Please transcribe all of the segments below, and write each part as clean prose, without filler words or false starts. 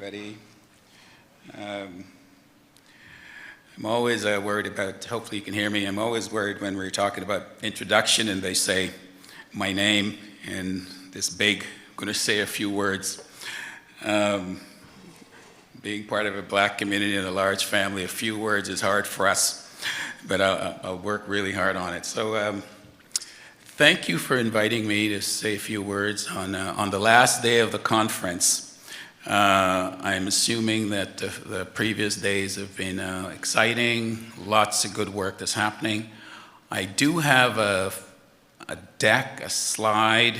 everybody. I'm always worried about, hopefully you can hear me, I'm always worried when we're talking about introduction and they say my name and this big, I'm going to say a few words. Being part of a Black community and a large family, a few words is hard for us, but I'll work really hard on it. So thank you for inviting me to say a few words on the last day of the conference. I'm assuming that the previous days have been exciting, lots of good work that's happening. I do have a deck, a slide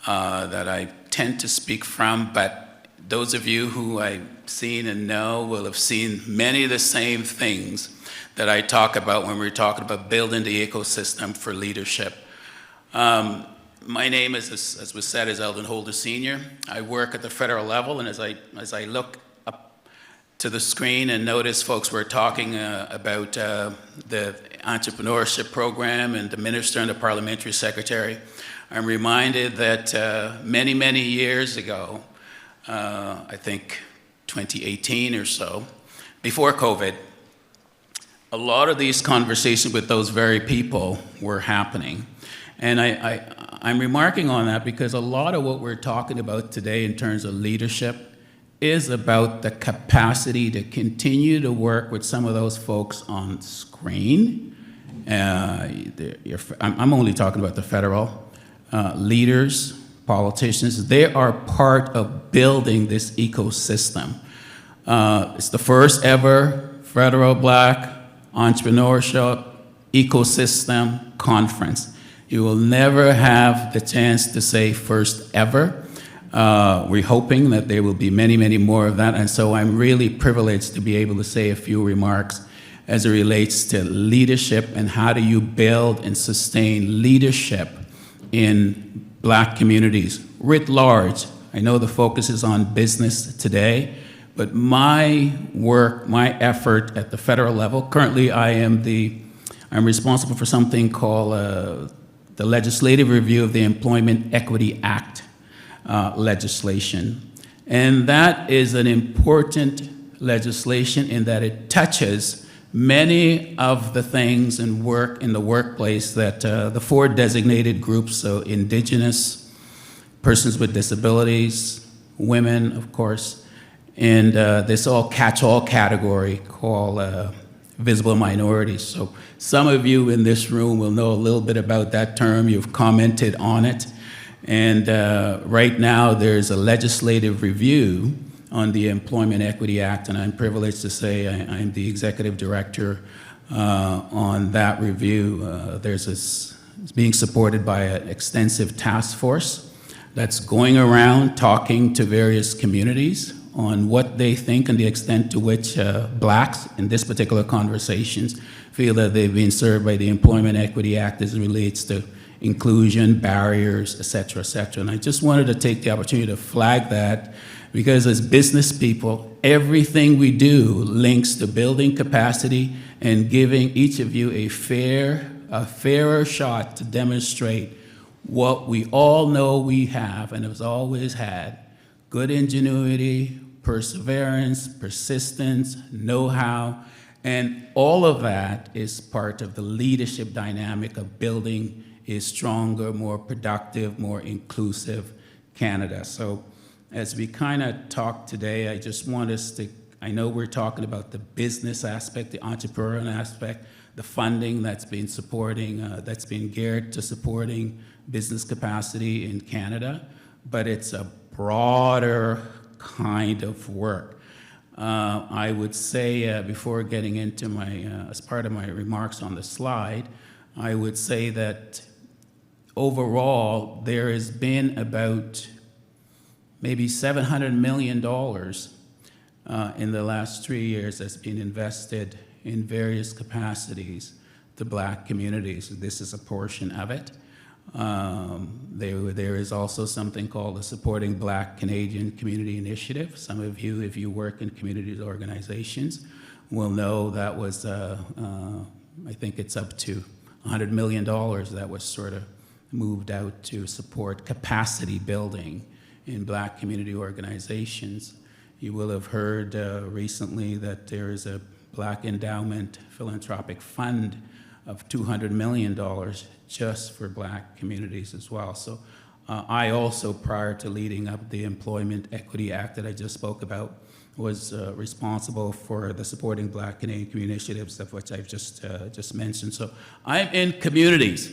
that I tend to speak from, but those of you who I've seen and know will have seen many of the same things that I talk about when we're talking about building the ecosystem for leadership. My name, as was said, is Eldon Holder Sr. I work at the federal level, and as I look up to the screen and notice folks were talking about the entrepreneurship program and the minister and the parliamentary secretary, I'm reminded that many, many years ago, I think 2018 or so, before COVID, a lot of these conversations with those very people were happening. And I'm remarking on that because a lot of what we're talking about today in terms of leadership is about the capacity to continue to work with some of those folks on screen. I'm only talking about the federal leaders, politicians. They are part of building this ecosystem. It's the first ever federal Black entrepreneurship ecosystem conference. You will never have the chance to say first ever. We're hoping that there will be many, many more of that. And so I'm really privileged to be able to say a few remarks as it relates to leadership and how do you build and sustain leadership in Black communities writ large. I know the focus is on business today, but my work, my effort at the federal level, currently I'm responsible for something called the legislative review of the Employment Equity Act legislation. And that is an important legislation in that it touches many of the things and work in the workplace that the four designated groups, so Indigenous, persons with disabilities, women, of course, and this all catch-all category called visible minorities. So some of you in this room will know a little bit about that term. You've commented on it. And right now there's a legislative review on the Employment Equity Act, and I'm privileged to say I'm the executive director on that review. It's being supported by an extensive task force that's going around talking to various communities on what they think and the extent to which Blacks in this particular conversations feel that they've been served by the Employment Equity Act as it relates to inclusion, barriers, et cetera, et cetera. And I just wanted to take the opportunity to flag that because as business people, everything we do links to building capacity and giving each of you a fairer shot to demonstrate what we all know we have and have always had: good ingenuity, perseverance, persistence, know-how, and all of that is part of the leadership dynamic of building a stronger, more productive, more inclusive Canada. So as we kind of talk today, I just want us to, I know we're talking about the business aspect, the entrepreneurial aspect, the funding that's been supporting, that's been geared to supporting business capacity in Canada, but it's a broader kind of work. I would say, before getting into as part of my remarks on the slide, I would say that overall, there has been about maybe $700 million in the last 3 years that's been invested in various capacities to Black communities. This is a portion of it. There is also something called the Supporting Black Canadian Community Initiative. Some of you, if you work in community organizations, will know that was, I think it's up to $100 million that was sort of moved out to support capacity building in Black community organizations. You will have heard recently that there is a Black Endowment philanthropic fund of $200 million just for Black communities as well. So I also, prior to leading up the Employment Equity Act that I just spoke about, was responsible for the Supporting Black Canadian Community Initiatives, of which I've just mentioned. So I'm in communities.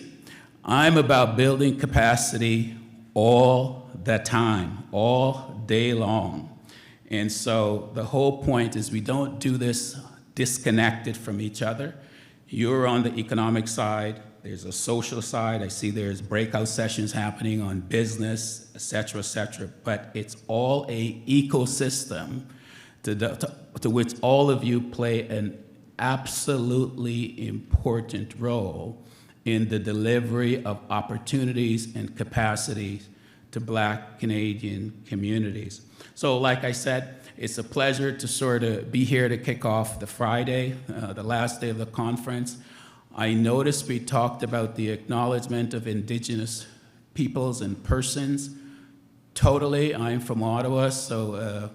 I'm about building capacity all the time, all day long. And so the whole point is we don't do this disconnected from each other. You're on the economic side, there's a social side. I see there's breakout sessions happening on business, et cetera, but it's all a ecosystem to which all of you play an absolutely important role in the delivery of opportunities and capacities to Black Canadian communities. So like I said, it's a pleasure to sort of be here to kick off the Friday, the last day of the conference. I noticed we talked about the acknowledgement of Indigenous peoples and persons. Totally, I'm from Ottawa, so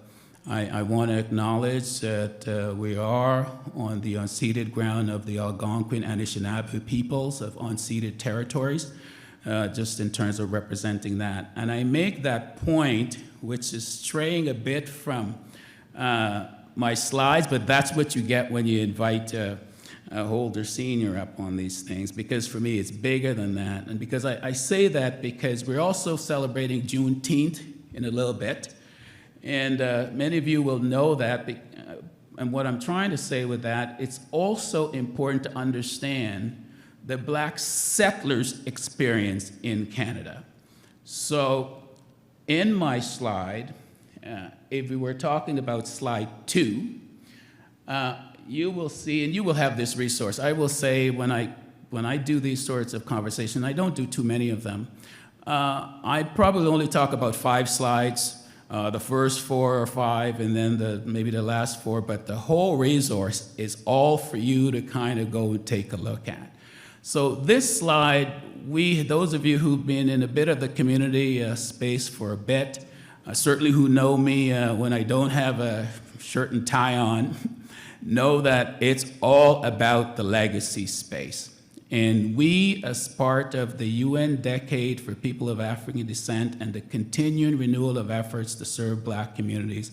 I want to acknowledge that we are on the unceded ground of the Algonquin and Anishinaabe peoples of unceded territories, just in terms of representing that. And I make that point, which is straying a bit from my slides, but that's what you get when you invite Holder Sr. up on these things, because for me it's bigger than that. And because I say that because we're also celebrating Juneteenth in a little bit. And many of you will know that, and what I'm trying to say with that, it's also important to understand the Black settlers' experience in Canada. So in my slide, if we were talking about slide 2, you will see, and you will have this resource. I will say when I do these sorts of conversations, I don't do too many of them, I probably only talk about 5 slides. The first 4 or 5, and then maybe the last 4, but the whole resource is all for you to kind of go and take a look at. So this slide, those of you who've been in a bit of the community space for a bit, certainly who know me when I don't have a shirt and tie on, know that it's all about the legacy space. And we, as part of the UN Decade for People of African Descent and the continuing renewal of efforts to serve Black communities,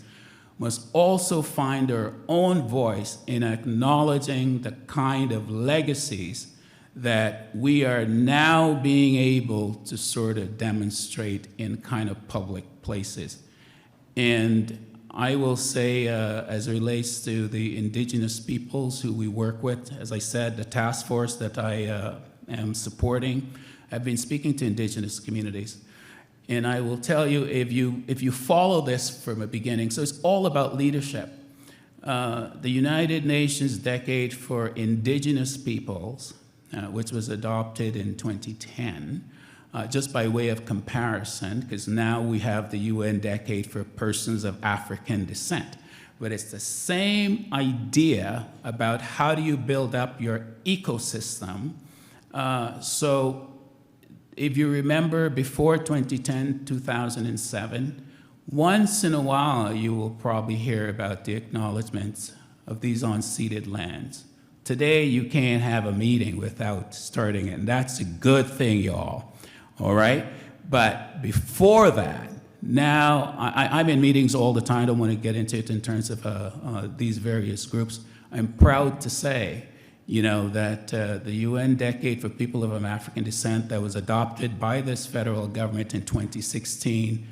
must also find our own voice in acknowledging the kind of legacies that we are now being able to sort of demonstrate in kind of public places. And I will say, as it relates to the Indigenous peoples who we work with, as I said, the task force that I am supporting, I've been speaking to Indigenous communities. And I will tell you, if you follow this from the beginning, so it's all about leadership. The United Nations Decade for Indigenous Peoples, which was adopted in 2010, just by way of comparison, because now we have the UN Decade for Persons of African Descent. But it's the same idea about how do you build up your ecosystem. So if you remember before 2010, 2007, once in a while you will probably hear about the acknowledgements of these unceded lands. Today you can't have a meeting without starting it, and that's a good thing, y'all. All right? But before that, now, I'm in meetings all the time. I don't want to get into it in terms of these various groups. I'm proud to say, that the UN Decade for People of African Descent that was adopted by this federal government in 2016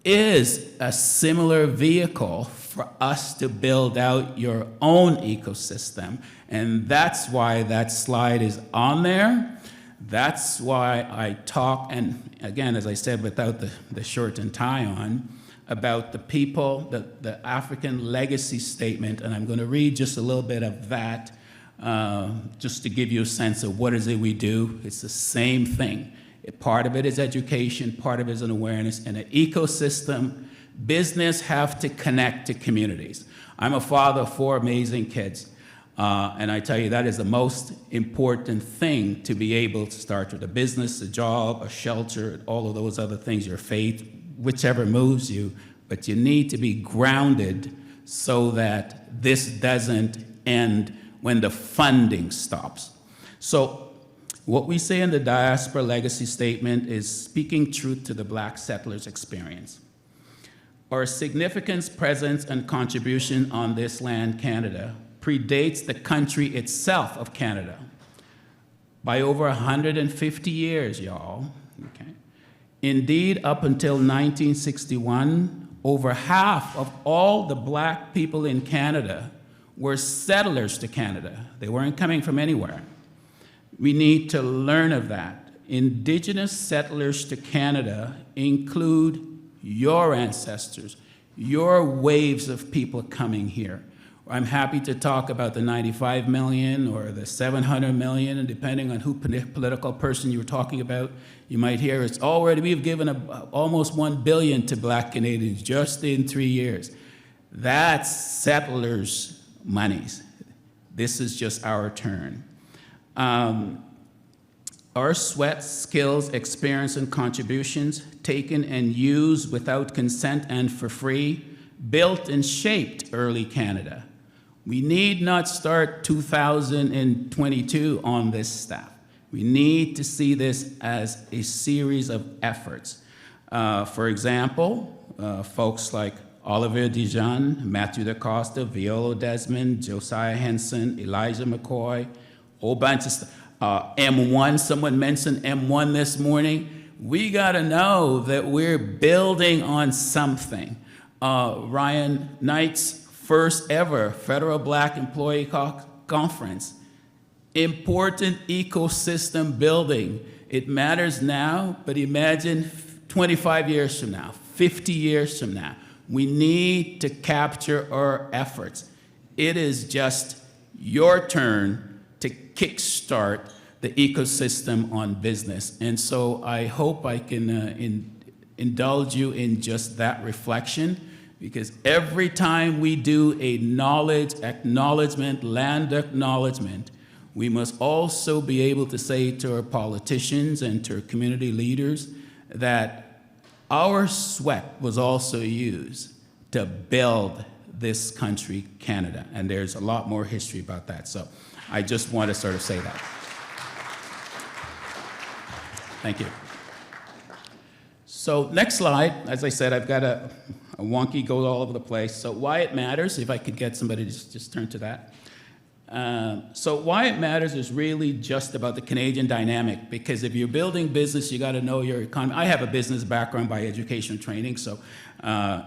is a similar vehicle for us to build out your own ecosystem. And that's why that slide is on there. That's why I talk, and again, as I said, without the shirt and tie on, about the people, the African legacy statement, and I'm going to read just a little bit of that, just to give you a sense of what is it we do. It's the same thing. Part of it is education, part of it is an awareness, and an ecosystem. Business have to connect to communities. I'm a father of 4 amazing kids. And I tell you, that is the most important thing to be able to start with: a business, a job, a shelter, all of those other things, your faith, whichever moves you. but you need to be grounded so that this doesn't end when the funding stops. So what we say in the Diaspora Legacy Statement is speaking truth to the Black settlers' experience. Our significance, presence, and contribution on this land, Canada, predates the country itself of Canada by over 150 years, y'all. Okay. Indeed, up until 1961, over half of all the Black people in Canada were settlers to Canada. They weren't coming from anywhere. We need to learn of that. Indigenous settlers to Canada include your ancestors, your waves of people coming here. I'm happy to talk about the 95 million or the 700 million, and depending on who political person you're talking about, you might hear it's already, we've given almost 1 billion to Black Canadians just in 3 years. That's settlers' monies. This is just our turn. Our sweat, skills, experience, and contributions taken and used without consent and for free built and shaped early Canada. We need not start 2022 on this stuff. We need to see this as a series of efforts. For example, folks like Oliver Dijon, Matthew DaCosta, Viola Desmond, Josiah Henson, Elijah McCoy, whole bunch of stuff. M1, someone mentioned M1 this morning. We gotta know that we're building on something. Ryan Knight's first ever Federal Black Employee Conference. Important ecosystem building. It matters now, but imagine 25 years from now, 50 years from now. We need to capture our efforts. It is just your turn to kickstart the ecosystem on business. And so I hope I can indulge you in just that reflection, because every time we do a knowledge acknowledgement, land acknowledgement, we must also be able to say to our politicians and to our community leaders that our sweat was also used to build this country, Canada. And there's a lot more history about that. So I just want to sort of say that. Thank you. So next slide, as I said, I've got a wonky go all over the place. So why it matters, if I could get somebody to just turn to that. So why it matters is really just about the Canadian dynamic, because if you're building business, you got to know your economy. I have a business background by education training, so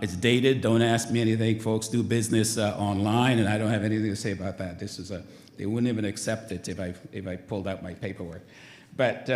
it's dated. Don't ask me anything. Folks do business online, and I don't have anything to say about that. This is they wouldn't even accept it if I pulled out my paperwork. But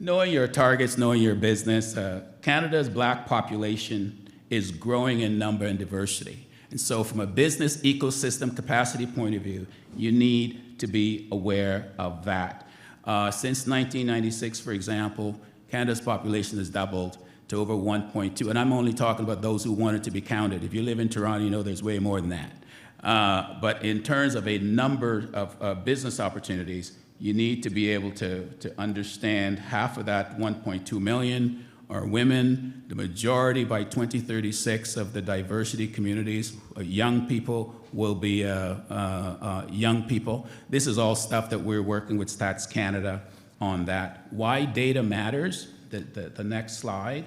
knowing your targets, knowing your business, Canada's Black population is growing in number and diversity. And so from a business ecosystem capacity point of view, you need to be aware of that. Since 1996, for example, Canada's population has doubled to over 1.2, and I'm only talking about those who wanted to be counted. If you live in Toronto, you know there's way more than that. But in terms of a number of business opportunities, you need to be able to understand half of that 1.2 million are women. The majority by 2036 of the diversity communities, young people, will be young people. This is all stuff that we're working with Stats Canada on that. Why data matters, the next slide.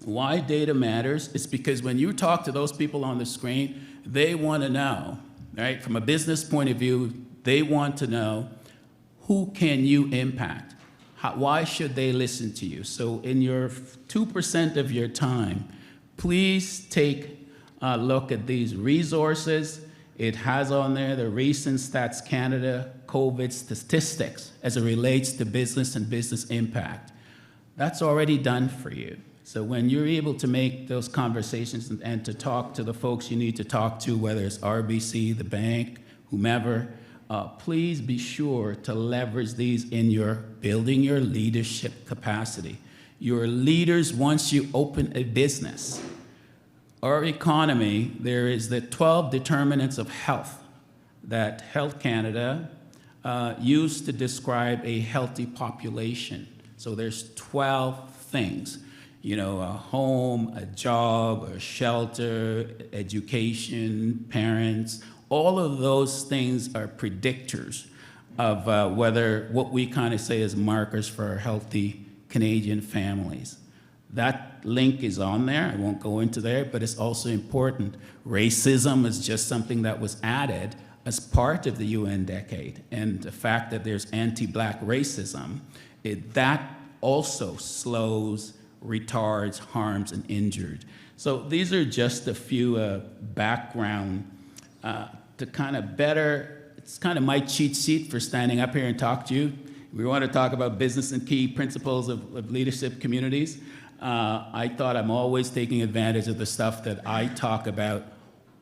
Why data matters is because when you talk to those people on the screen, they want to know, right? From a business point of view, they want to know who can you impact? Why should they listen to you? So in your 2% of your time, please take a look at these resources. It has on there the recent Stats Canada COVID statistics as it relates to business and business impact. That's already done for you. So when you're able to make those conversations and to talk to the folks you need to talk to, whether it's RBC, the bank, whomever, please be sure to leverage these in your building your leadership capacity. Your leaders, once you open a business, our economy, there is the 12 determinants of health that Health Canada used to describe a healthy population. So there's 12 things. You know, a home, a job, a shelter, education, parents, all of those things are predictors of what we kind of say is markers for healthy Canadian families. That link is on there. I won't go into there, but it's also important. Racism is just something that was added as part of the UN decade. And the fact that there's anti-Black racism, that also slows, retards, harms, and injured. So these are just a few background to kind of better, it's kind of my cheat sheet for standing up here and talk to you. We want to talk about business and key principles of leadership communities. I thought I'm always taking advantage of the stuff that I talk about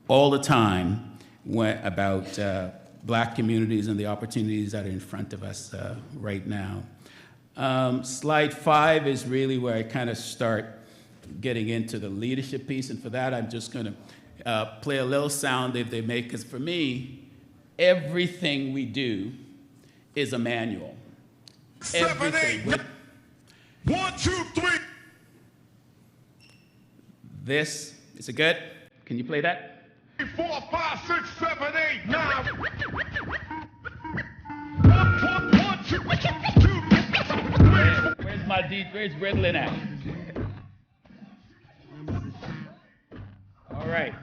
all the time about Black communities and the opportunities that are in front of us right now. Slide 5 is really where I kind of start getting into the leadership piece, and for that I'm just going to play a little sound if they make, because for me, everything we do is a manual. 7, 8, 9. 1, 2, 3. This, is it good? Can you play that? 4, 5, 6, 7, 8, 9. 1, 2, 3. Where's my where's Riddlin at? All right.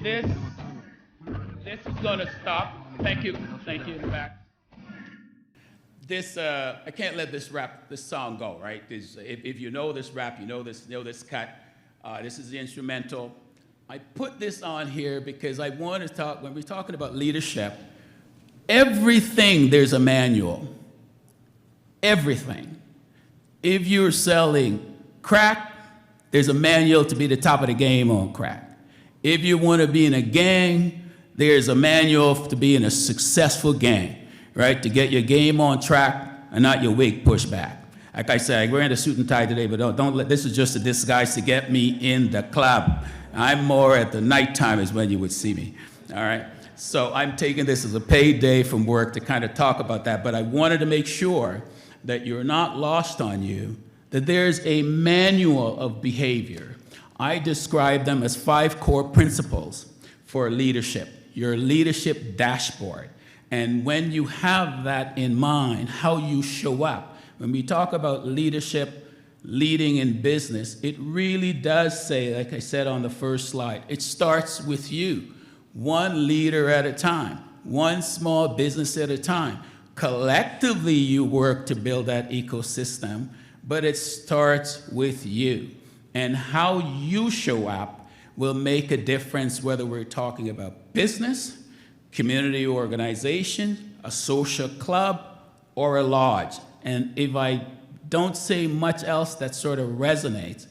This is going to stop. Thank you in the back. This I can't let this song go, right? If you know this rap, you know this cut. This is the instrumental. I put this on here because I want to talk, when we're talking about leadership, everything there's a manual. Everything. If you're selling crack, there's a manual to be the top of the game on crack. If you want to be in a gang, there's a manual to be in a successful gang, right? To get your game on track and not your wig pushed back. Like I said, we're in a suit and tie today, but don't let, this is just a disguise to get me in the club. I'm more at the nighttime is when you would see me, all right? So I'm taking this as a paid day from work to kind of talk about that, but I wanted to make sure that you're not lost on you, that there's a manual of behavior. I describe them as 5 core principles for leadership, your leadership dashboard. And when you have that in mind, how you show up, when we talk about leadership, leading in business, it really does say, like I said on the first slide, it starts with you, one leader at a time, one small business at a time. Collectively, you work to build that ecosystem, but it starts with you. And how you show up will make a difference whether we're talking about business, community organization, a social club, or a lodge. And if I don't say much else that sort of resonates,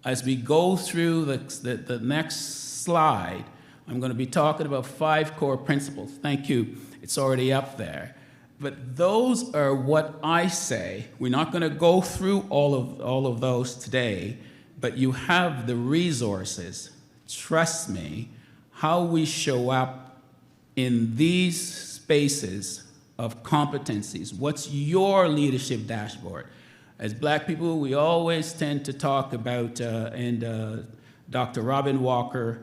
as we go through the next slide, I'm going to be talking about 5 core principles. Thank you. It's already up there. But those are what I say. We're not going to go through all of those today, but you have the resources. Trust me, how we show up in these spaces of competencies. What's your leadership dashboard? As Black people, we always tend to talk about, and Dr. Robin Walker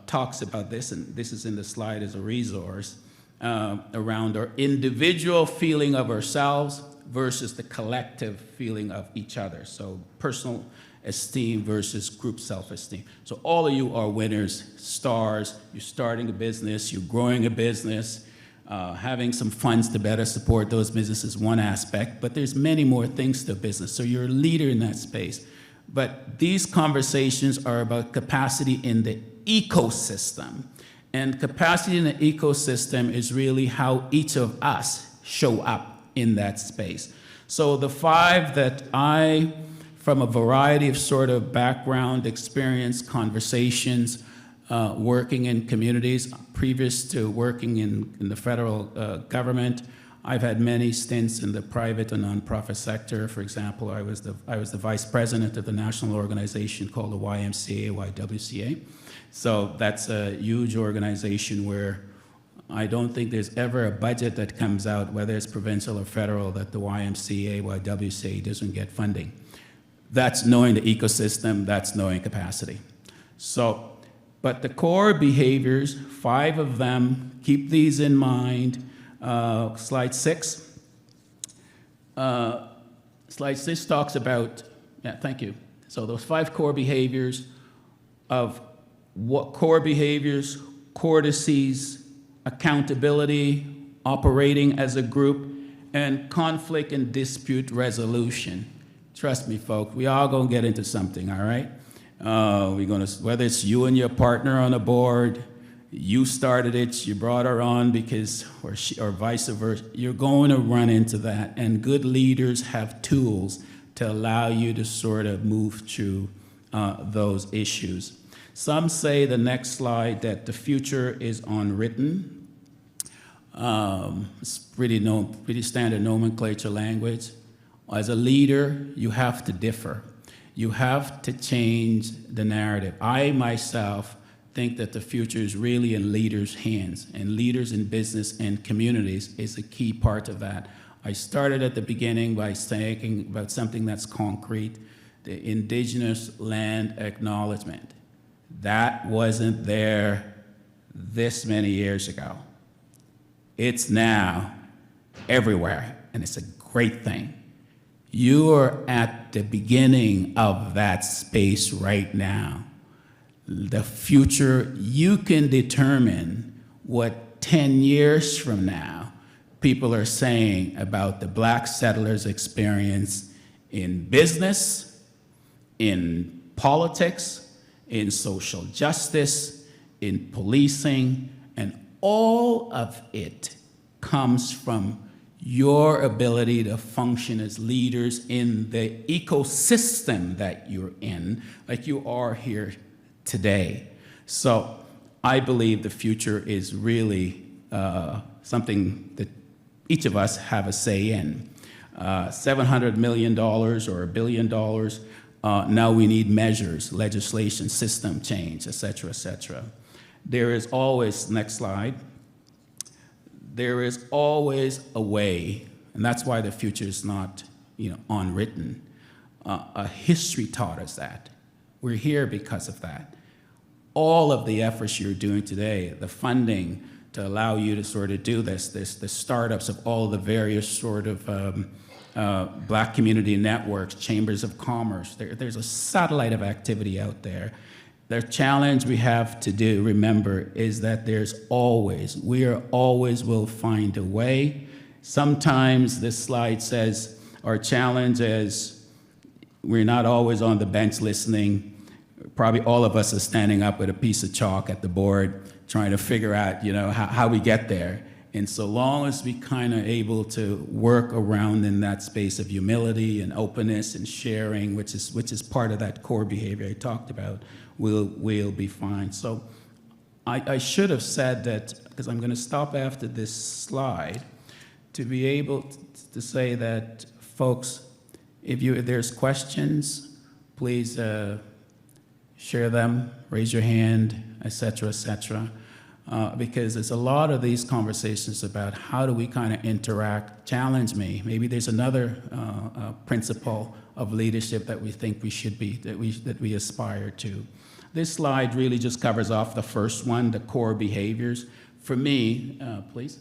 talks about this, and this is in the slide as a resource, around our individual feeling of ourselves versus the collective feeling of each other. So personal esteem versus group self-esteem. So all of you are winners, stars. You're starting a business, you're growing a business, having some funds to better support those businesses, one aspect, but there's many more things to business. So you're a leader in that space. But these conversations are about capacity in the ecosystem. And capacity in the ecosystem is really how each of us show up in that space. So the 5 that I, from a variety of sort of background, experience, conversations, working in communities, previous to working in the federal government, I've had many stints in the private and nonprofit sector. For example, I was the vice president of the national organization called the YMCA, YWCA. So that's a huge organization where I don't think there's ever a budget that comes out, whether it's provincial or federal, that the YMCA, YWCA doesn't get funding. That's knowing the ecosystem, that's knowing capacity. So, but the core behaviors, 5 of them, keep these in mind. Slide 6. Slide 6 talks about, yeah, thank you. So those 5 core behaviors of what core behaviors, courtesies, accountability, operating as a group, and conflict and dispute resolution. Trust me, folks, we all gonna get into something, all right? We're gonna, whether it's you and your partner on a board, you started it, you brought her on because, or vice versa, you're going to run into that. And good leaders have tools to allow you to sort of move through those issues. Some say, the next slide, that the future is unwritten. It's pretty standard nomenclature language. As a leader, you have to differ. You have to change the narrative. I myself think that the future is really in leaders' hands, and leaders in business and communities is a key part of that. I started at the beginning by saying about something that's concrete, the Indigenous land acknowledgement. That wasn't there this many years ago. It's now everywhere, and it's a great thing. You are at the beginning of that space right now. The future, you can determine what 10 years from now people are saying about the Black settlers' experience in business, in politics, in social justice, in policing, and all of it comes from your ability to function as leaders in the ecosystem that you're in, like you are here today. So I believe the future is really something that each of us have a say in. $700 million or $1 billion, now we need measures, legislation, system change, et cetera, et cetera. There is always, next slide, there is always a way, and that's why the future is not, unwritten. A history taught us that. We're here because of that. All of the efforts you're doing today, the funding to allow you to sort of do this, the startups of all the various sort of Black community networks, chambers of commerce, there's a satellite of activity out there. The challenge we have to do, remember, is that we always will find a way. Sometimes this slide says our challenge is we're not always on the bench listening. Probably all of us are standing up with a piece of chalk at the board trying to figure out, how we get there. And so long as we kind of able to work around in that space of humility and openness and sharing, which is part of that core behavior I talked about, we'll be fine. So I should have said that, because I'm going to stop after this slide, to be able to say that, folks, if there's questions, please share them, raise your hand, et cetera, because there's a lot of these conversations about how do we kind of interact, challenge me. Maybe there's another principle of leadership that we think we should be, that we aspire to. This slide really just covers off the first one, the core behaviors. For me, please,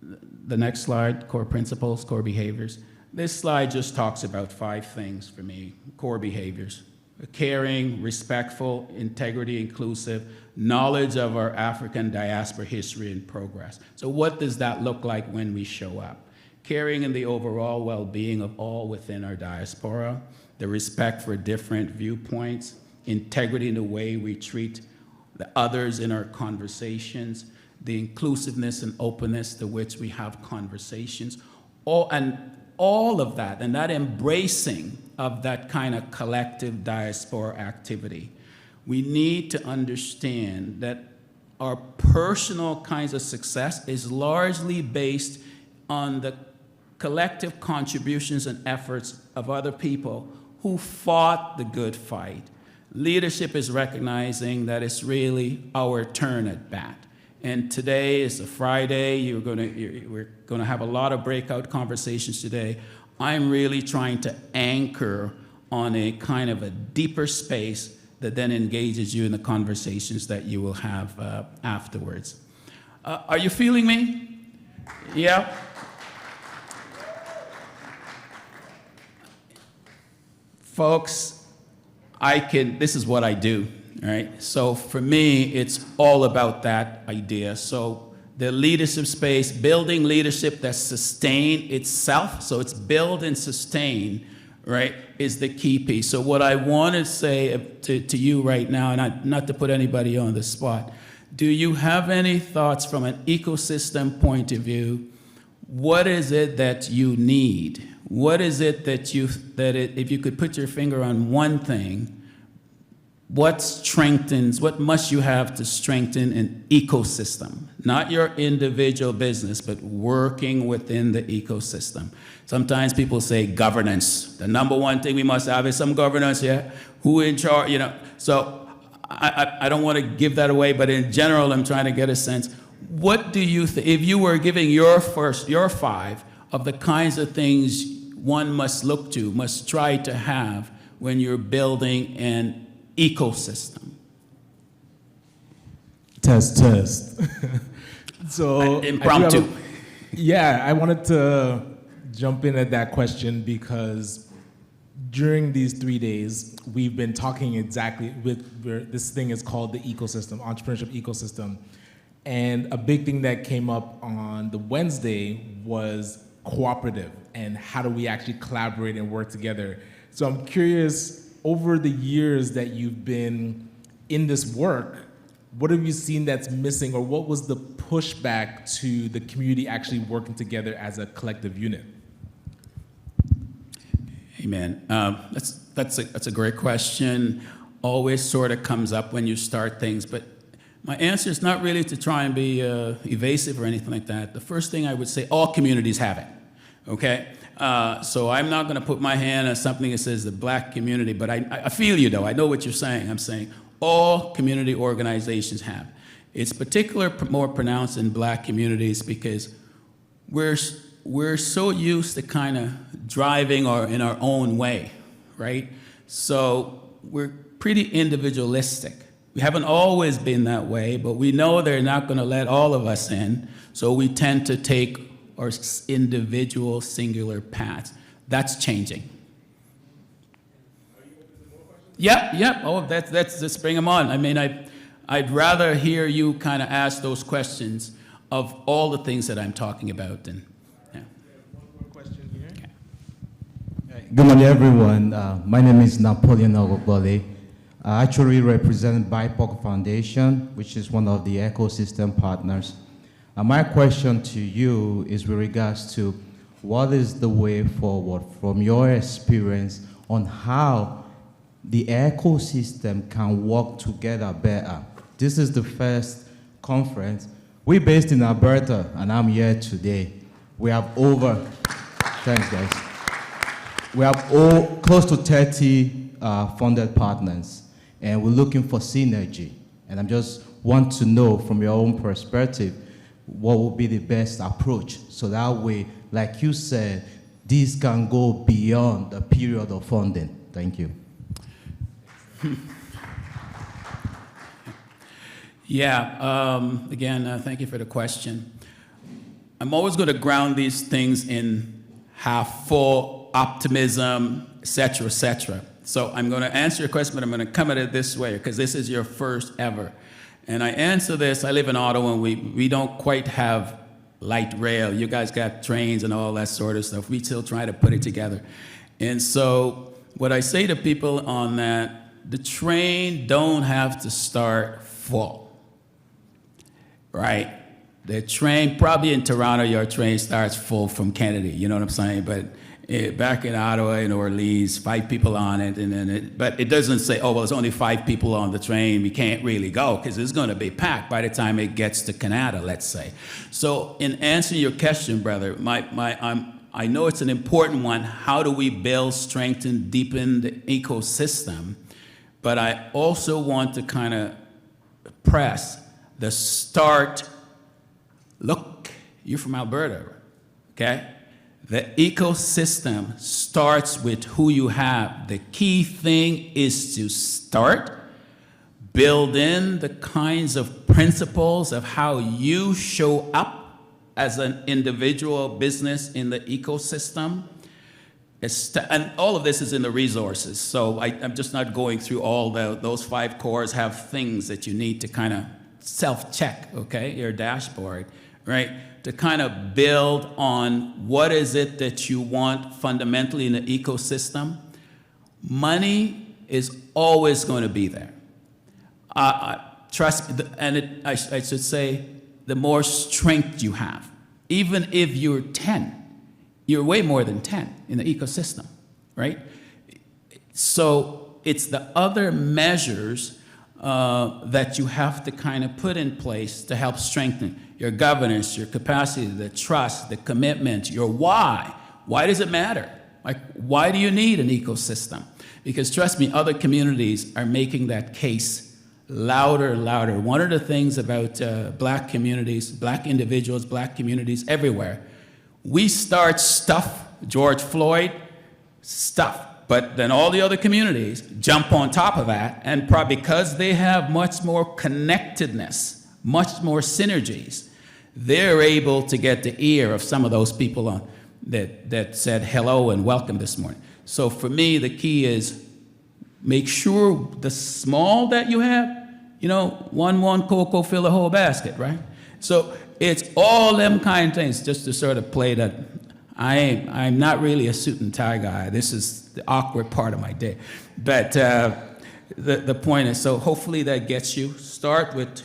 the next slide, core principles, core behaviors. This slide just talks about 5 things for me, core behaviors. Caring, respectful, integrity, inclusive, knowledge of our African diaspora history and progress. So what does that look like when we show up? Caring in the overall well-being of all within our diaspora, the respect for different viewpoints, integrity in the way we treat the others in our conversations, the inclusiveness and openness to which we have conversations, all of that, and that embracing of that kind of collective diaspora activity. We need to understand that our personal kinds of success is largely based on the collective contributions and efforts of other people who fought the good fight. Leadership is recognizing that it's really our turn at bat. And today is a Friday. We're going to have a lot of breakout conversations today. I'm really trying to anchor on a kind of a deeper space that then engages you in the conversations that you will have afterwards. Are you feeling me? Yeah? Folks, this is what I do, all right? So for me, it's all about that idea. So the leadership space, building leadership that sustain itself, so it's build and sustain, right, is the key piece. So what I want to say to you right now, and not to put anybody on the spot, do you have any thoughts from an ecosystem point of view? What is it that you need? What is it that if you could put your finger on one thing, what must you have to strengthen an ecosystem? Not your individual business, but working within the ecosystem. Sometimes people say governance. The number one thing we must have is some governance, yeah? Who in charge, you know? So I don't want to give that away, but in general, I'm trying to get a sense. What do you think, if you were giving your five of the kinds of things one must look to, must try to have when you're building an ecosystem? Test. So impromptu. I wanted to jump in at that question because during these 3 days, we've been talking exactly this thing is called the ecosystem, entrepreneurship ecosystem. And a big thing that came up on the Wednesday was cooperative and how do we actually collaborate and work together. So I'm curious, over the years that you've been in this work, what have you seen that's missing, or what was the pushback to the community actually working together as a collective unit? Amen. That's a great question. Always sort of comes up when you start things, but my answer is not really to try and be evasive or anything like that. The first thing I would say, all communities have it, okay? So I'm not going to put my hand on something that says the black community, but I feel you, though. I know what you're saying. I'm saying all community organizations have. It's more pronounced in black communities because we're so used to kind of driving in our own way, right? So we're pretty individualistic. We haven't always been that way, but we know they're not going to let all of us in, so we tend to take our individual singular paths. That's changing. Yep. Oh, that's just bring them on. I mean, I'd rather hear you kind of ask those questions of all the things that I'm talking about. And yeah. One more question here. Okay. Good morning, everyone. My name is Napoleon Ogogbole. I actually represent BIPOC Foundation, which is one of the ecosystem partners. My question to you is with regards to what is the way forward from your experience on how the ecosystem can work together better. This is the first conference. We're based in Alberta, and I'm here today. We have thanks guys. We have close to 30 funded partners. And we're looking for synergy. And I just want to know from your own perspective, what would be the best approach? So that way, like you said, this can go beyond the period of funding. Thank you. Again, thank you for the question. I'm always going to ground these things in half full optimism, et cetera, et cetera. So I'm going to answer your question, but I'm going to come at it this way, because this is your first ever. And I answer this, I live in Ottawa, and we don't quite have light rail. You guys got trains and all that sort of stuff. We still try to put it together. And so what I say to people on that, the train don't have to start full, right? The train, probably in Toronto, your train starts full from Kennedy, you know what I'm saying? But back in Ottawa, in Orleans, 5 people on it, but it doesn't say, oh, well, there's only 5 people on the train, we can't really go, because it's going to be packed by the time it gets to Canada, let's say. So in answering your question, brother, I know it's an important one. How do we build, strengthen, deepen the ecosystem? But I also want to kind of press the start, look, you're from Alberta, okay? The ecosystem starts with who you have. The key thing is to start, build in the kinds of principles of how you show up as an individual business in the ecosystem. And all of this is in the resources. So I'm just not going through all those 5 cores have things that you need to kind of self-check, okay, your dashboard, right? To kind of build on what is it that you want fundamentally in the ecosystem. Money is always going to be there. Trust me, and I should say, the more strength you have, even if you're 10, you're way more than 10 in the ecosystem, right? So it's the other measures that you have to kind of put in place to help strengthen your governance, your capacity, the trust, the commitment, your why. Why does it matter? Like, why do you need an ecosystem? Because trust me, other communities are making that case louder, louder. One of the things about black communities, black individuals, black communities everywhere, we start stuff, George Floyd, stuff. But then all the other communities jump on top of that, and probably because they have much more connectedness, much more synergies, they're able to get the ear of some of those people that said hello and welcome this morning. So for me, the key is make sure the small that you have, you know, one cocoa fill a whole basket, right? So it's all them kind of things, just to sort of play that. I'm not really a suit and tie guy. This is the awkward part of my day. But the point is, so hopefully that gets you. Start with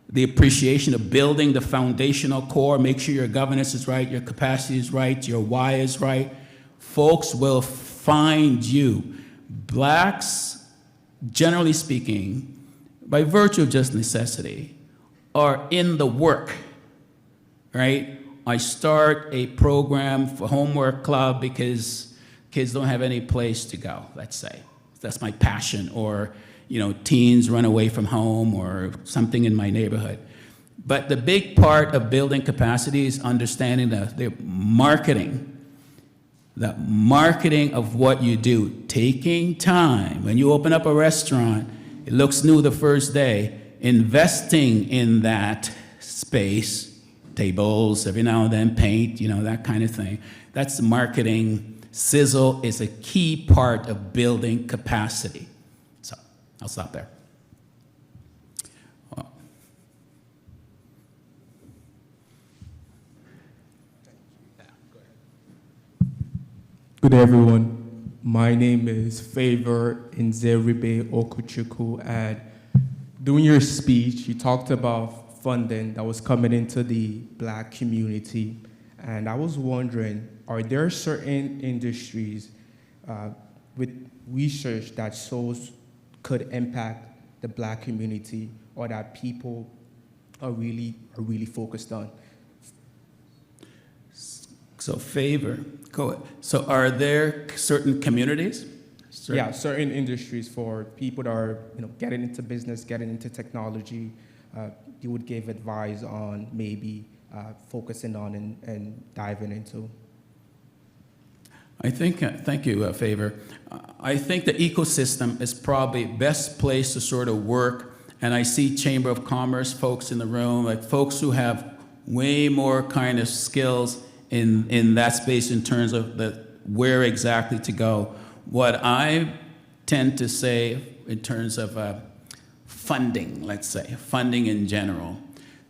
the appreciation of building the foundational core. Make sure your governance is right, your capacity is right, your why is right. Folks will find you. Blacks, generally speaking, by virtue of just necessity, are in the work, right? I start a program for homework club because kids don't have any place to go, let's say. That's my passion. Or, you know, teens run away from home or something in my neighborhood. But the big part of building capacity is understanding the marketing of what you do. Taking time. When you open up a restaurant, it looks new the first day. Investing in that space, tables, every now and then paint, you know, that kind of thing. That's marketing. Sizzle is a key part of building capacity. So I'll stop there. Good day, everyone. My name is Favor Nzeribe Okuchukwu, and during your speech, you talked about funding that was coming into the black community, and I was wondering, are there certain industries with research that shows could impact the black community, or that people are really focused on? So Favor, go ahead. So are there certain communities? Yeah, certain industries for people that are, you know, getting into business, getting into technology. You would give advice on maybe focusing on and diving into? I think, thank you, Favor. I think the ecosystem is probably best place to sort of work, and I see Chamber of Commerce folks in the room, like folks who have way more kind of skills in that space in terms of where exactly to go. What I tend to say in terms of funding, let's say, funding in general.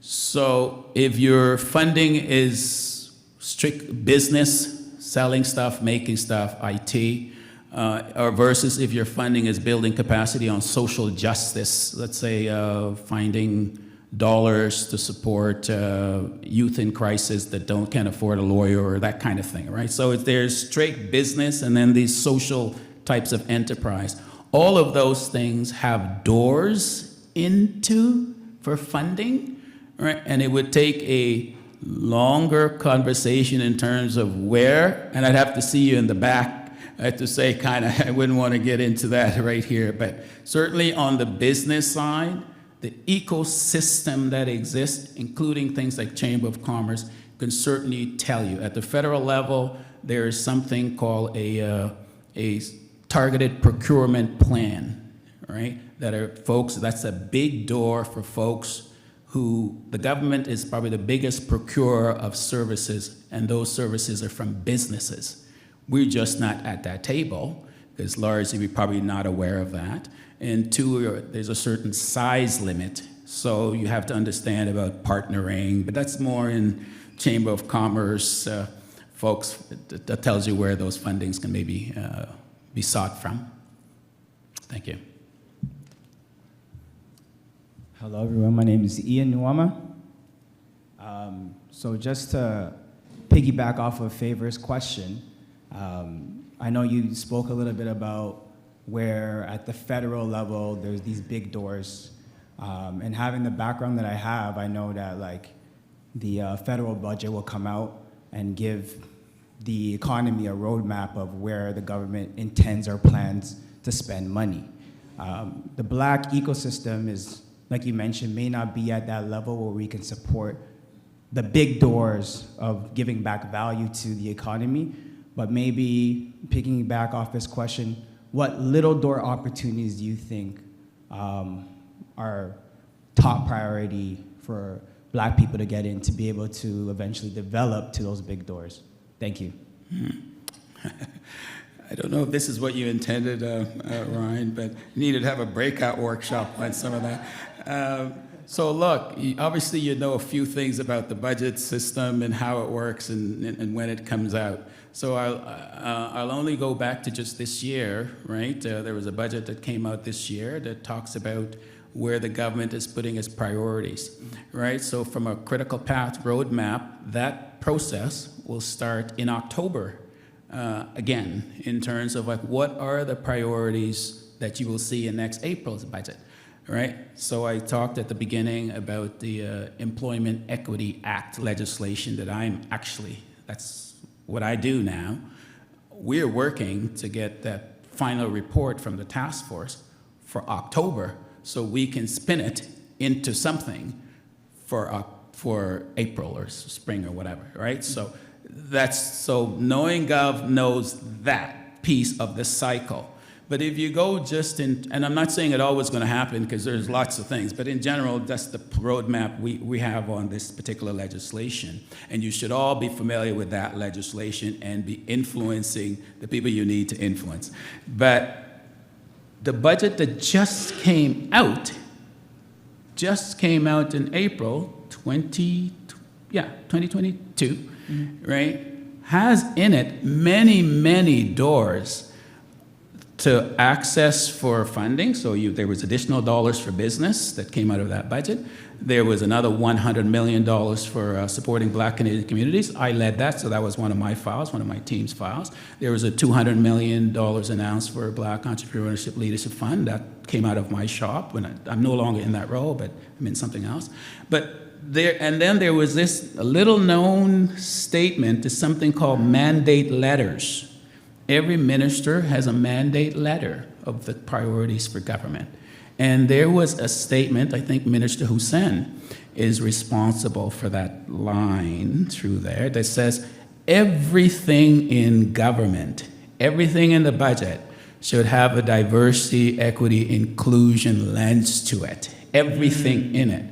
So if your funding is strict business, selling stuff, making stuff, IT, or versus if your funding is building capacity on social justice, let's say finding dollars to support youth in crisis that can't afford a lawyer or that kind of thing, right? So there's straight business and then these social types of enterprise. All of those things have doors for funding, right? And it would take a longer conversation in terms of where, and I'd have to see you in the back to say I wouldn't want to get into that right here, but certainly on the business side, the ecosystem that exists, including things like Chamber of Commerce, can certainly tell you. At the federal level, there is something called a targeted procurement plan, right? That are folks, that's a big door for folks who, the government is probably the biggest procurer of services, and those services are from businesses. We're just not at that table, because largely we're probably not aware of that. And two, there's a certain size limit, so you have to understand about partnering, but that's more in Chamber of Commerce folks, that tells you where those fundings can maybe be sought from. Thank you. Hello, everyone. My name is Ian Nwama. So just to piggyback off of Favor's question, I know you spoke a little bit about where at the federal level there's these big doors. And having the background that I have, I know that like the federal budget will come out and give the economy a roadmap of where the government intends or plans to spend money. The Black ecosystem is, like you mentioned, may not be at that level where we can support the big doors of giving back value to the economy, but maybe picking back off this question, what little door opportunities do you think are top priority for Black people to get in to be able to eventually develop to those big doors? Thank you. I don't know if this is what you intended, Ryan, but you needed to have a breakout workshop on some of that. So look, obviously you know a few things about the budget system and how it works and when it comes out. So I'll only go back to just this year, right? There was a budget that came out this year that talks about where the government is putting its priorities, right? So from a critical path roadmap, that process will start in October. Again, in terms of like what are the priorities that you will see in next April's budget, right? So I talked at the beginning about the Employment Equity Act legislation that that's what I do now. We're working to get that final report from the task force for October so we can spin it into something for April or spring or whatever, right? So knowing Gov knows that piece of the cycle. But if you go just in, and I'm not saying it always going to happen because there's lots of things, but in general, that's the roadmap we have on this particular legislation. And you should all be familiar with that legislation and be influencing the people you need to influence. But the budget that just came out in April 2022, right, has in it many, many doors to access for funding. So there was additional dollars for business that came out of that budget. There was another $100 million for supporting Black Canadian communities. I led that, so that was one of my files, one of my team's files. There was a $200 million announced for a Black Entrepreneurship Leadership Fund that came out of my shop. I'm no longer in that role, but I'm in something else. And then there was this little known statement to something called mandate letters. Every minister has a mandate letter of the priorities for government. And there was a statement, I think Minister Hussein is responsible for that line through there, that says everything in government, everything in the budget should have a diversity, equity, inclusion lens to it. Everything in it.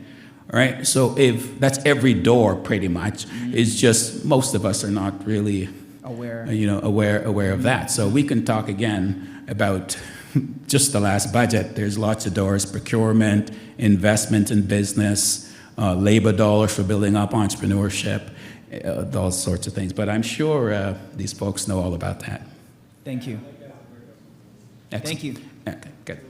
Right? So if that's every door pretty much, it's just most of us are not really aware of that. So we can talk again about just the last budget. There's lots of doors: procurement, investment in business, labor dollars for building up entrepreneurship, those sorts of things. But I'm sure these folks know all about that. Thank you. Excellent. Thank you. Okay, good.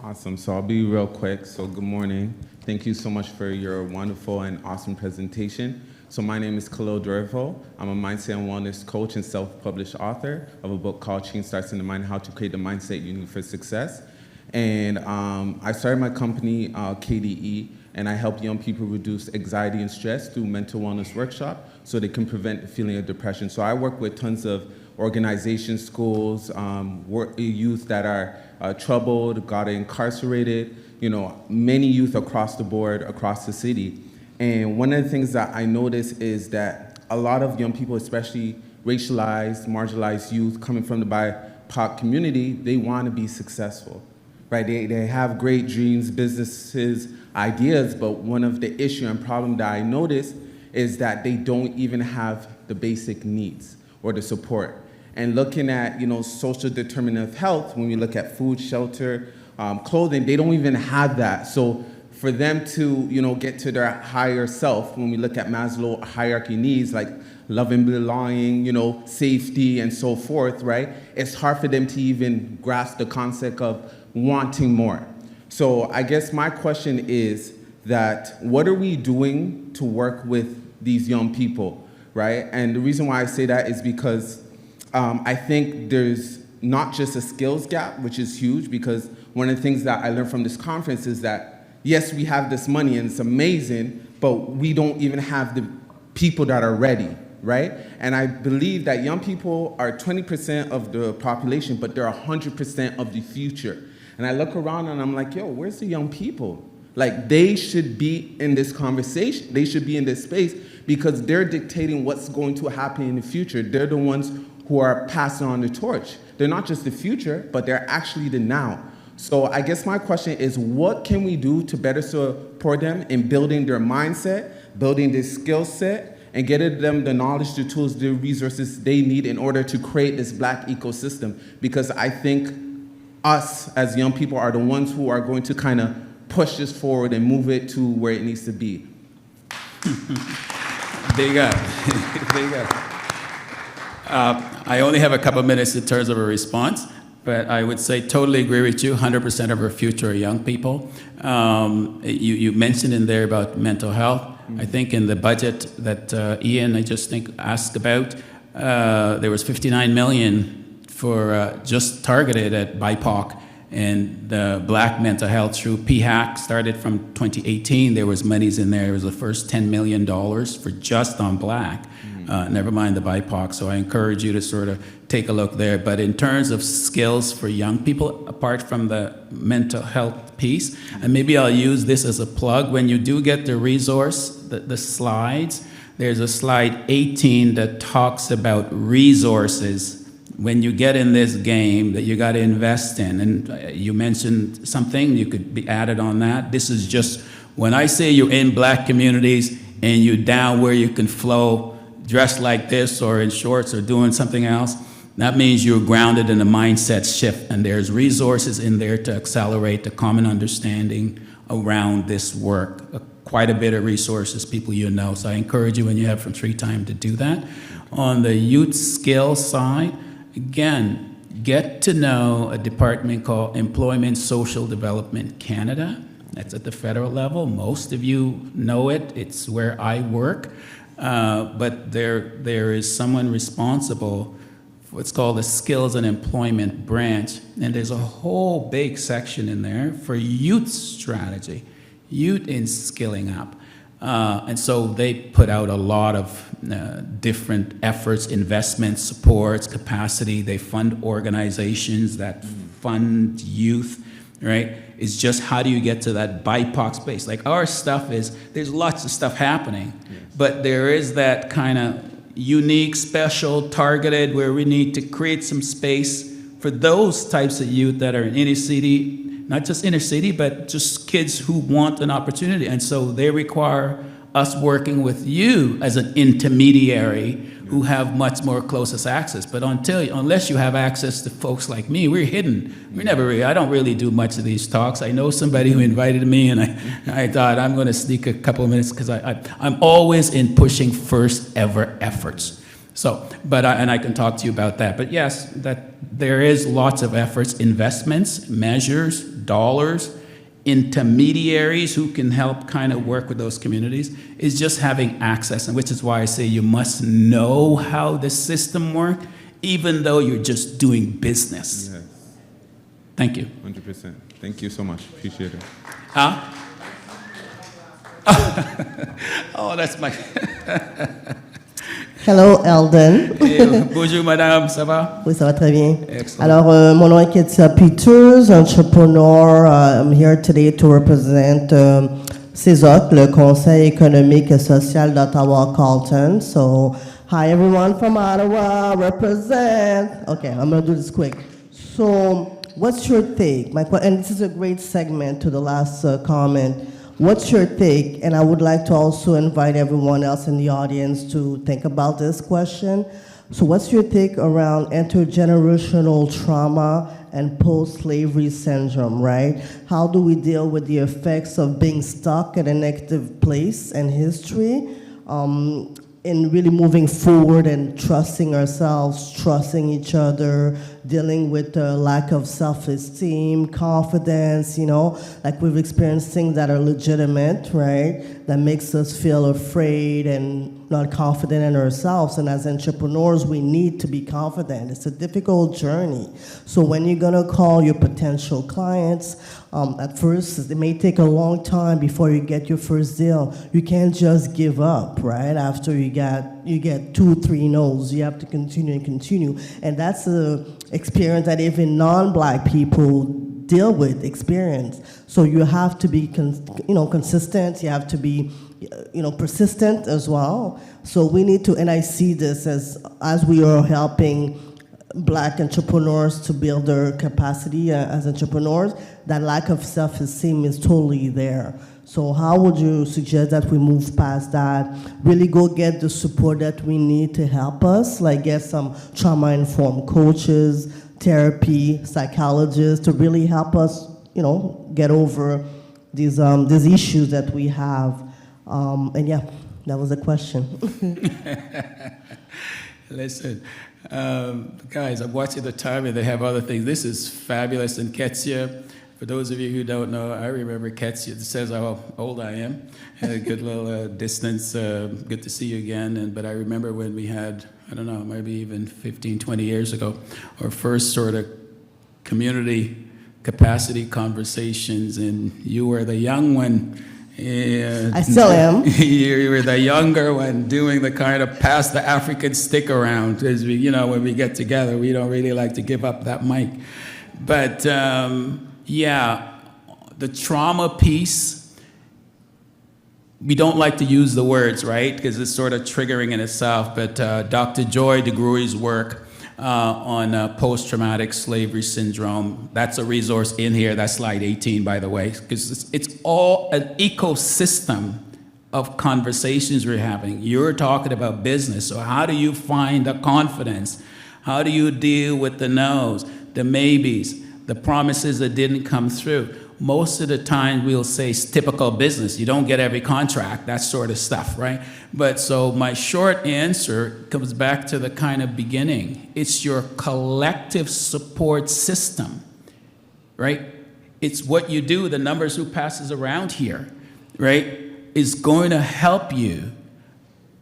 Awesome. So I'll be real quick. So good morning. Thank you so much for your wonderful and awesome presentation. So my name is Khalil Durivo. I'm a mindset and wellness coach and self-published author of a book called Change Starts in the Mind: How to Create the Mindset You Need for Success. And I started my company, KDE, and I help young people reduce anxiety and stress through mental wellness workshop so they can prevent the feeling of depression. So I work with tons of organizations, schools, youth that are troubled, got incarcerated, many youth across the board, across the city. And one of the things that I notice is that a lot of young people, especially racialized, marginalized youth coming from the BIPOC community, they want to be successful, right? They have great dreams, businesses, ideas, but one of the issue and problem that I notice is that they don't even have the basic needs or the support. And looking at, social determinant of health, when we look at food, shelter, clothing, they don't even have that. So for them to, get to their higher self, when we look at Maslow hierarchy needs, like love and belonging, safety and so forth, right? It's hard for them to even grasp the concept of wanting more. So I guess my question is that what are we doing to work with these young people, right? And the reason why I say that is because I think there's not just a skills gap, which is huge, because one of the things that I learned from this conference is that, yes, we have this money and it's amazing, but we don't even have the people that are ready, right? And I believe that young people are 20% of the population, but they're 100% of the future. And I look around and I'm like, yo, where's the young people? Like, they should be in this conversation. They should be in this space because they're dictating what's going to happen in the future. They're the ones who are passing on the torch. They're not just the future, but they're actually the now. So I guess my question is, what can we do to better support them in building their mindset, building their skill set, and getting them the knowledge, the tools, the resources they need in order to create this Black ecosystem? Because I think us as young people are the ones who are going to kind of push this forward and move it to where it needs to be. Big up. Big up. I only have a couple minutes in terms of a response, but I would say totally agree with you. 100% of our future are young people. You mentioned in there about mental health. Mm-hmm. I think in the budget that Ian, I just think, asked about, there was $59 million for just targeted at BIPOC and the Black mental health through PHAC started from 2018. There was monies in there. It was the first $10 million for just on Black. Never mind the BIPOC, so I encourage you to sort of take a look there. But in terms of skills for young people, apart from the mental health piece, and maybe I'll use this as a plug, when you do get the resource, the slides, there's a slide 18 that talks about resources when you get in this game that you got to invest in. And you mentioned something, you could be added on that. This is just, when I say you're in Black communities and you're down where you can flow, dressed like this or in shorts or doing something else, that means you're grounded in a mindset shift, and there's resources in there to accelerate the common understanding around this work. Quite a bit of resources, people you know, so I encourage you when you have some free time to do that. On the youth skill side, again, get to know a department called Employment Social Development Canada. That's at the federal level. Most of you know it. It's where I work. But there is someone responsible for what's called the Skills and Employment branch, and there's a whole big section in there for youth strategy, youth in skilling up. And so they put out a lot of different efforts, investments, supports, capacity. They fund organizations that fund youth, right? It's just how do you get to that BIPOC space? Like our stuff is, there's lots of stuff happening, but there is that kind of unique, special, targeted where we need to create some space for those types of youth that are in inner city, not just inner city, but just kids who want an opportunity. And so they require us working with you as an intermediary who have much more closest access. But unless you have access to folks like me, we're hidden. I don't really do much of these talks. I know somebody who invited me, and I thought I'm going to sneak a couple of minutes because I'm always in pushing first ever efforts. So, and I can talk to you about that. But yes, that there is lots of efforts, investments, measures, dollars, intermediaries who can help kind of work with those communities. Is just having access, and which is why I say you must know how the system works, even though you're just doing business. Yes. Thank you. 100%. Thank you so much. Appreciate it. Oh, that's my... Hello, Eldon. Bonjour, madame, ça va? Oui, ça va très bien. Excellent. Alors, mon nom est Catsia Peters, entrepreneur. I'm here today to represent CESOC, le Conseil économique et social d'Ottawa-Carleton. So, hi everyone from Ottawa, represent. Okay, I'm going to do this quick. So, what's your take? And this is a great segment to the last comment. What's your take? And I would like to also invite everyone else in the audience to think about this question. So what's your take around intergenerational trauma and post-slavery syndrome, right? How do we deal with the effects of being stuck at a negative place in history, in really moving forward and trusting ourselves, trusting each other, dealing with the lack of self-esteem, confidence, like we've experienced things that are legitimate, right? That makes us feel afraid and not confident in ourselves. And as entrepreneurs, we need to be confident. It's a difficult journey. So when you're gonna call your potential clients, at first, it may take a long time before you get your first deal. You can't just give up, right? After you get 2, 3 no's, you have to continue and continue. And that's a experience that even non-Black people deal with, experience. So you have to be consistent, you have to be persistent as well. So we need to, and I see this as we are helping Black entrepreneurs to build their capacity as entrepreneurs, that lack of self-esteem is totally there. So how would you suggest that we move past that, really go get the support that we need to help us, like get some trauma-informed coaches, therapy, psychologists to really help us, get over these issues that we have. And yeah, that was the question. Listen, guys, I'm watching the time and they have other things. This is fabulous. And Catsia, for those of you who don't know, I remember Catsia. It says how old I am. Had a good little distance. Good to see you again. But I remember when we had, I don't know, maybe even 15, 20 years ago, our first sort of community capacity conversations, and you were the young one. I still am. You were the younger one doing the kind of pass the African stick around. As we, when we get together, we don't really like to give up that mic. But yeah, the trauma piece, we don't like to use the words, right? Because it's sort of triggering in itself. But Dr. Joy DeGruey's work on post-traumatic slavery syndrome, that's a resource in here. That's slide 18, by the way, because it's all an ecosystem of conversations we're having. You're talking about business, so how do you find the confidence? How do you deal with the no's, the maybes, the promises that didn't come through? Most of the time we'll say it's typical business. You don't get every contract, that sort of stuff, right? But so my short answer comes back to the kind of beginning. It's your collective support system, right? It's what you do, the numbers who passes around here, right, is going to help you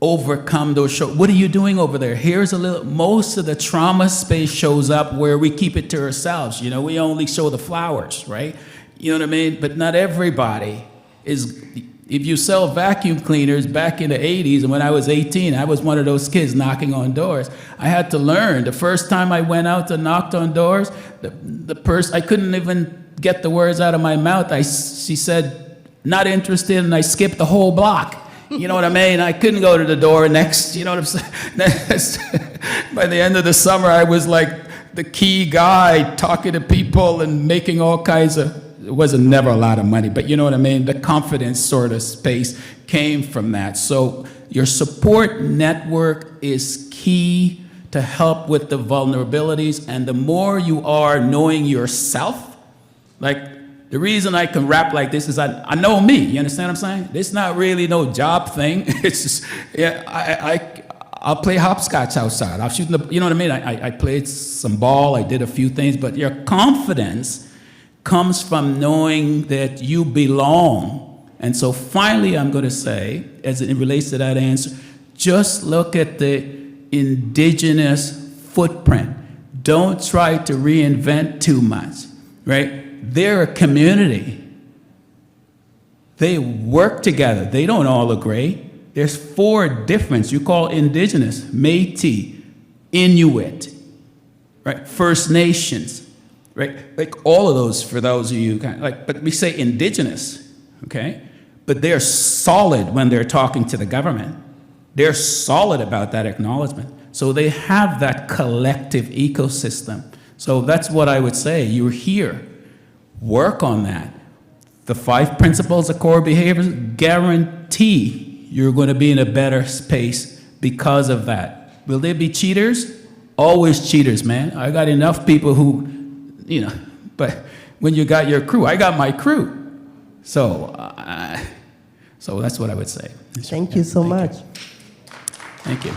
overcome those shows. What are you doing over there? Here's a little, most of the trauma space shows up where we keep it to ourselves. We only show the flowers, right? You know what I mean? But not everybody is. If you sell vacuum cleaners back in the 80s, and when I was 18, I was one of those kids knocking on doors. I had to learn. The first time I went out and knocked on doors, the person, I couldn't even get the words out of my mouth. She said, not interested, and I skipped the whole block. You know what I mean? I couldn't go to the door next, you know what I'm saying? By the end of the summer, I was like the key guy talking to people and making all kinds of, it wasn't never a lot of money, but you know what I mean? The confidence sort of space came from that. So your support network is key to help with the vulnerabilities, and the more you are knowing yourself, like the reason I can rap like this is I know me, you understand what I'm saying? It's not really no job thing. It's just, yeah, I'll play hopscotch outside. I'll shoot, you know what I mean? I played some ball, I did a few things, but your confidence comes from knowing that you belong. And so finally, I'm going to say, as it relates to that answer, just look at the indigenous footprint. Don't try to reinvent too much, right? They're a community. They work together. They don't all agree, There's 4 different, you call indigenous, Métis, Inuit, right? First Nations, right? Like all of those, for those of you, but we say indigenous, okay? But they're solid when they're talking to the government. They're solid about that acknowledgement. So they have that collective ecosystem. So that's what I would say. You're here. Work on that. The 5 principles of core behaviors guarantee you're going to be in a better space because of that. Will there be cheaters? Always cheaters, man. I got enough people who, but when you got your crew, I got my crew. So that's what I would say. Thank you so much. Thank you.